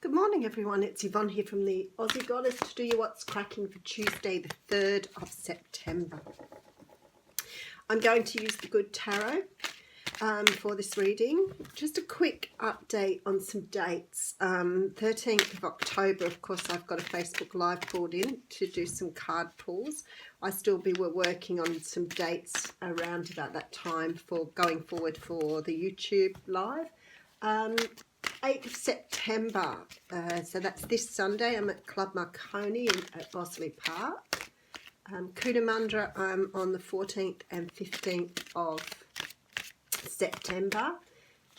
Good morning everyone, it's Yvonne here from the Aussie Goddess to do you what's cracking for Tuesday the 3rd of September. I'm going to use the Good Tarot for this reading. Just a quick update on some dates. 13th of October, of course, I've got a Facebook Live pulled in to do some card pulls. I still be working on some dates around about that time for going forward for the YouTube Live. 8th of September, so that's this Sunday, I'm at Club Marconi at Bosley Park. Cootamundra, I'm on the 14th and 15th of September,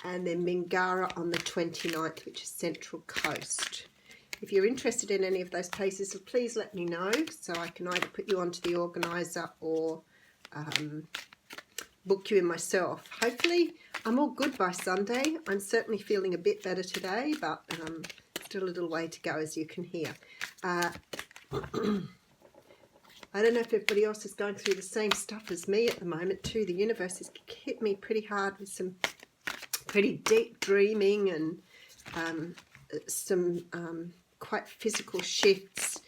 and then Mingara on the 29th, which is Central Coast. If you're interested in any of those places, please let me know so I can either put you onto the organiser or book you in myself. Hopefully I'm all good by Sunday. I'm certainly feeling a bit better today, but still a little way to go, as you can hear. I don't know if everybody else is going through the same stuff as me at the moment too. The universe has hit me pretty hard with some pretty deep dreaming and some quite physical shifts.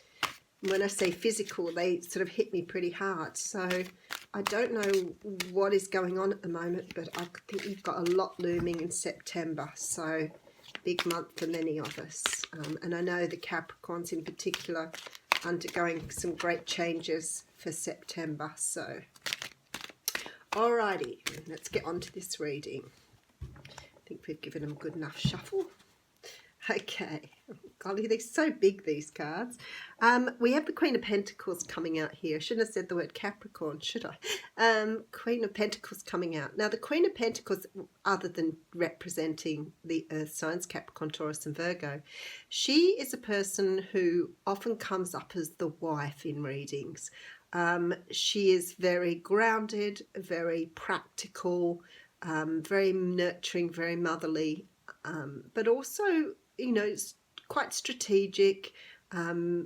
When I say physical, they sort of hit me pretty hard. So I don't know what is going on at the moment, but I think we've got a lot looming in September. So big month for many of us. And I know the Capricorns in particular undergoing some great changes for September. So alrighty, let's get on to this reading. I think we've given them a good enough shuffle. Okay, golly, they're so big, these cards. We have the Queen of Pentacles coming out here. I shouldn't have said the word Capricorn, should I? Queen of Pentacles coming out. Now, the Queen of Pentacles, other than representing the Earth signs, Capricorn, Taurus and Virgo, she is a person who often comes up as the wife in readings. She is very grounded, very practical, very nurturing, very motherly, but also, you know, quite strategic,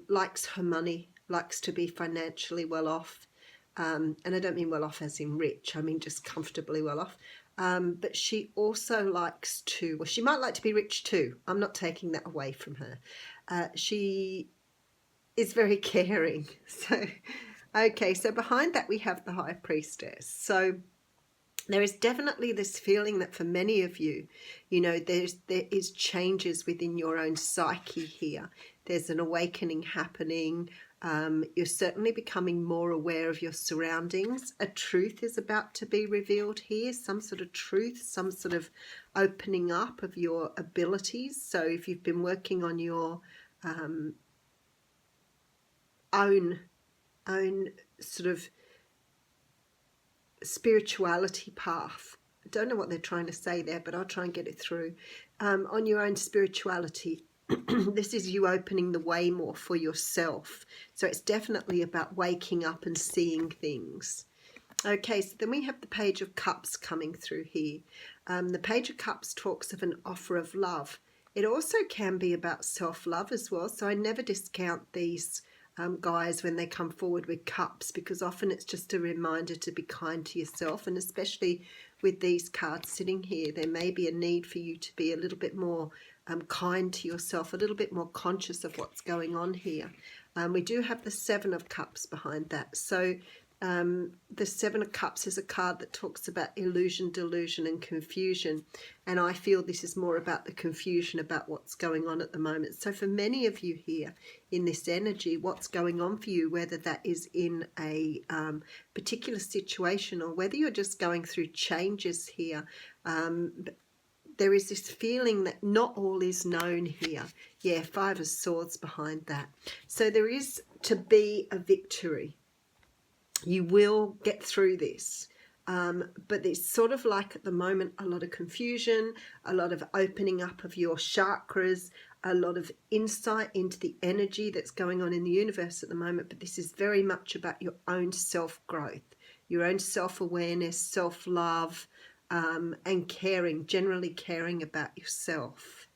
likes her money, likes to be financially well off. And I don't mean well off as in rich, I mean just comfortably well off. But she also likes to, well, she might like to be rich too. I'm not taking that away from her. She is very caring. So, okay, so behind that we have the High Priestess. So there is definitely this feeling that for many of you, you know, there is changes within your own psyche here. There's an awakening happening. You're certainly becoming more aware of your surroundings. A truth is about to be revealed here, some sort of truth, some sort of opening up of your abilities. So if you've been working on your own sort of spirituality path, I don't know what they're trying to say there, but I'll try and get it through. On your own spirituality, this is you opening the way more for yourself. So it's definitely about waking up and seeing things. Okay, so then we have the Page of Cups coming through here. The Page of Cups talks of an offer of love. It also can be about self-love as well. So I never discount these guys when they come forward with cups, because often it's just a reminder to be kind to yourself, and especially with these cards sitting here, there may be a need for you to be a little bit more kind to yourself, a little bit more conscious of what's going on here. We do have the Seven of Cups behind that. So the Seven of Cups is a card that talks about illusion, delusion and confusion, and I feel this is more about the confusion about what's going on at the moment. So for many of you here in this energy, what's going on for you, whether that is in a particular situation or whether you're just going through changes here, there is this feeling that not all is known here. Yeah, Five of Swords behind that. So there is to be a victory. You will get through this, but it's sort of like at the moment a lot of confusion, a lot of opening up of your chakras, a lot of insight into the energy that's going on in the universe at the moment. But this is very much about your own self-growth, your own self-awareness, self-love, and caring, generally caring about yourself.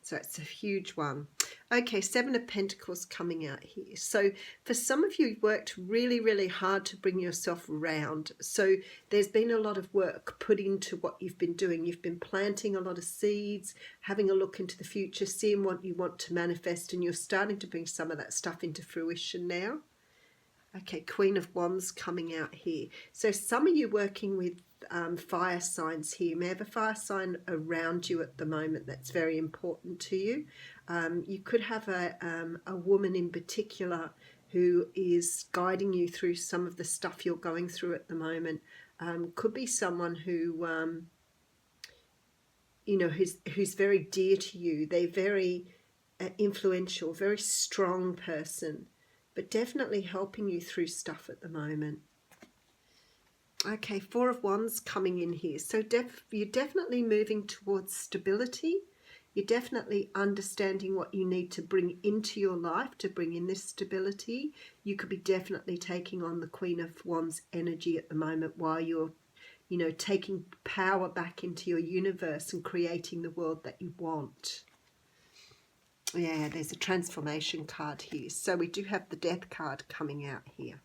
So it's a huge one. Okay, Seven of Pentacles coming out here. So for some of you, you worked really, really hard to bring yourself around. So there's been a lot of work put into what you've been doing. You've been planting a lot of seeds, having a look into the future, seeing what you want to manifest, and you're starting to bring some of that stuff into fruition now. Okay, Queen of Wands coming out here. So some of you working with fire signs here. You may have a fire sign around you at the moment that's very important to you. You could have a woman in particular who is guiding you through some of the stuff you're going through at the moment. Could be someone who, you know, who's very dear to you. They're very influential, very strong person, but definitely helping you through stuff at the moment. Okay, Four of Wands coming in here. So you're definitely moving towards stability. You're definitely understanding what you need to bring into your life to bring in this stability. You could be definitely taking on the Queen of Wands energy at the moment while you're, you know, taking power back into your universe and creating the world that you want. Yeah, there's a transformation card here. So we do have the Death card coming out here.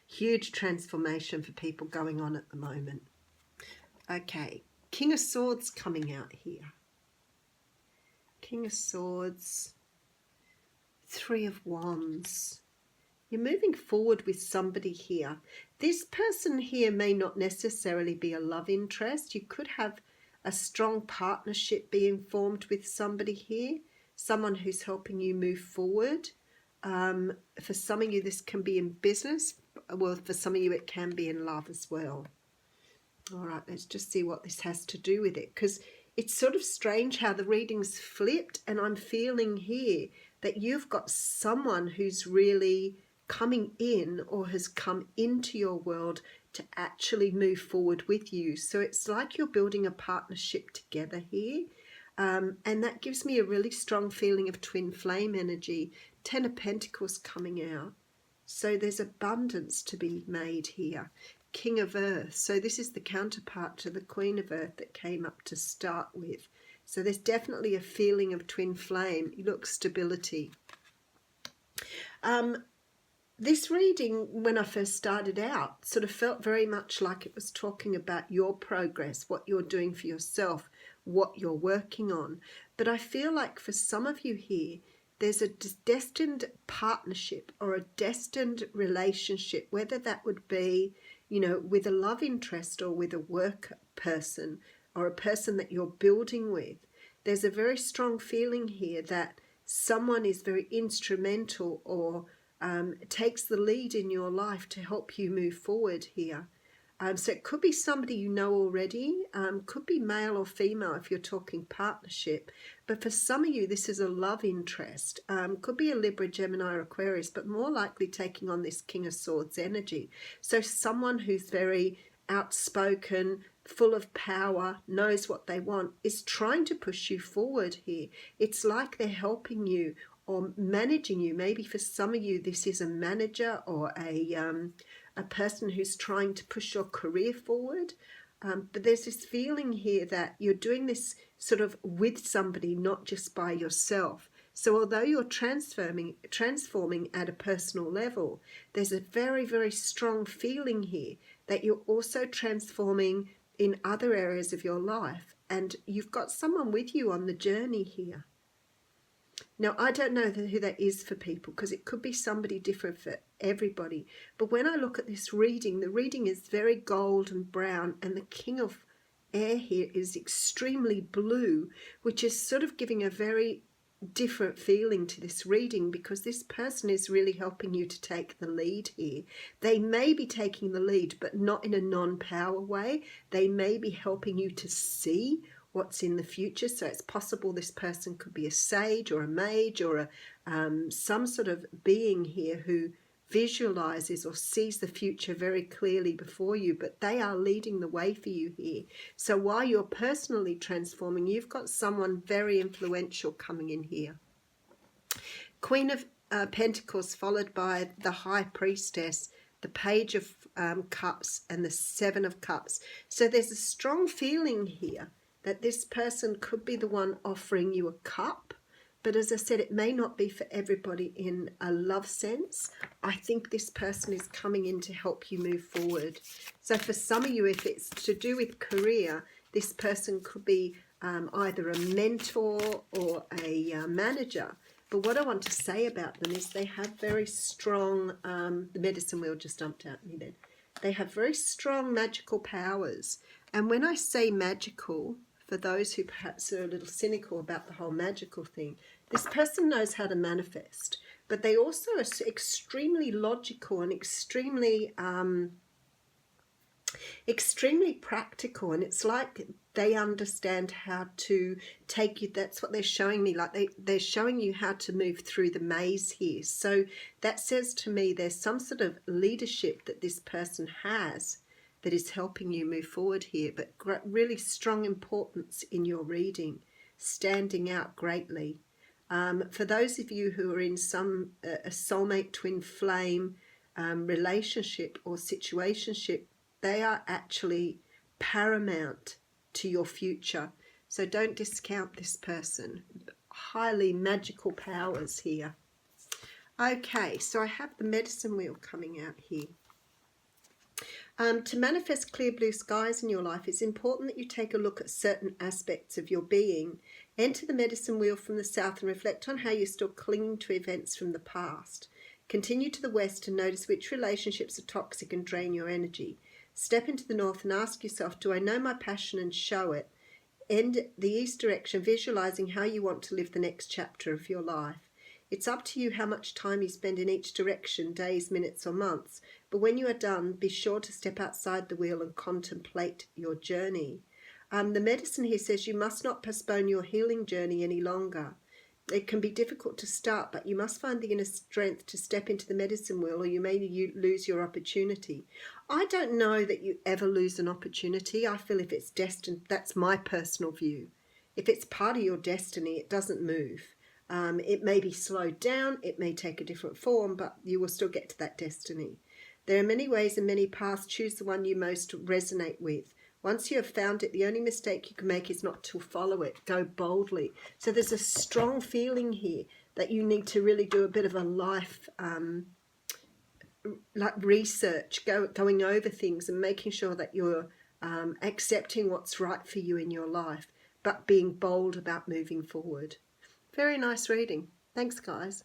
Huge transformation for people going on at the moment. Okay, King of Swords coming out here. King of Swords, Three of Wands. You're moving forward with somebody here. This person here may not necessarily be a love interest. You could have a strong partnership being formed with somebody here, someone who's helping you move forward. For some of you, this can be in business. Well, for some of you, it can be in love as well. All right, let's just see what this has to do with it, because it's sort of strange how the reading's flipped, and I'm feeling here that you've got someone who's really coming in or has come into your world to actually move forward with you. So it's like you're building a partnership together here. And that gives me a really strong feeling of twin flame energy. Ten of Pentacles coming out. So there's abundance to be made here. King of Earth. So this is the counterpart to the Queen of Earth that came up to start with. So there's definitely a feeling of twin flame. Look, stability. This reading, when I first started out, sort of felt very much like it was talking about your progress, what you're doing for yourself, what you're working on. But I feel like for some of you here, there's a destined partnership or a destined relationship, whether that would be, you know, with a love interest or with a work person or a person that you're building with. There's a very strong feeling here that someone is very instrumental or takes the lead in your life to help you move forward here. So it could be somebody you know already, could be male or female if you're talking partnership. But for some of you, this is a love interest. Could be a Libra, Gemini or Aquarius, but more likely taking on this King of Swords energy. So someone who's very outspoken, full of power, knows what they want, is trying to push you forward here. It's like they're helping you or managing you. Maybe for some of you, this is a manager or a person who's trying to push your career forward. But there's this feeling here that you're doing this sort of with somebody, not just by yourself. So although you're transforming at a personal level, there's a very, very strong feeling here that you're also transforming in other areas of your life. And you've got someone with you on the journey here. Now, I don't know who that is for people, because it could be somebody different for everybody. But when I look at this reading, the reading is very gold and brown, and the King of Air here is extremely blue, which is sort of giving a very different feeling to this reading, because this person is really helping you to take the lead here. They may be taking the lead, but not in a non-power way. They may be helping you to see what's in the future. So it's possible this person could be a sage or a mage or some sort of being here who visualizes or sees the future very clearly before you, but they are leading the way for you here. So while you're personally transforming, you've got someone very influential coming in here. Queen of Pentacles followed by the High Priestess, the Page of Cups and the Seven of Cups. So there's a strong feeling here that this person could be the one offering you a cup, But as I said, it may not be for everybody in a love sense. I think this person is coming in to help you move forward. So for some of you, if it's to do with career, this person could be either a mentor or a manager. But what I want to say about them is they have very strong, the medicine wheel just jumped out at me then. They have very strong magical powers. And when I say magical, for those who perhaps are a little cynical about the whole magical thing, this person knows how to manifest. But they also are extremely logical and extremely practical, and it's like they understand how to take you. That's what they're showing me, like they're showing you how to move through the maze here. So that says to me there's some sort of leadership that this person has that is helping you move forward here, but really strong importance in your reading, standing out greatly. For those of you who are in some a soulmate twin flame relationship or situationship, they are actually paramount to your future. So don't discount this person. Highly magical powers here. Okay, so I have the medicine wheel coming out here. To manifest clear blue skies in your life, it's important that you take a look at certain aspects of your being. Enter the medicine wheel from the south and reflect on how you're still clinging to events from the past. Continue to the west and notice which relationships are toxic and drain your energy. Step into the north and ask yourself, do I know my passion and show it? End the east direction, visualizing how you want to live the next chapter of your life. It's up to you how much time you spend in each direction, days, minutes, or months. But when you are done, be sure to step outside the wheel and contemplate your journey. The medicine here says you must not postpone your healing journey any longer. It can be difficult to start, but you must find the inner strength to step into the medicine wheel, or you may lose your opportunity. I don't know that you ever lose an opportunity. I feel if it's destined, that's my personal view. If it's part of your destiny, it doesn't move. It may be slowed down, it may take a different form, but you will still get to that destiny. There are many ways and many paths. Choose the one you most resonate with. Once you have found it, the only mistake you can make is not to follow it. Go boldly. So there's a strong feeling here that you need to really do a bit of a life like research, going over things and making sure that you're accepting what's right for you in your life, but being bold about moving forward. Very nice reading. Thanks, guys.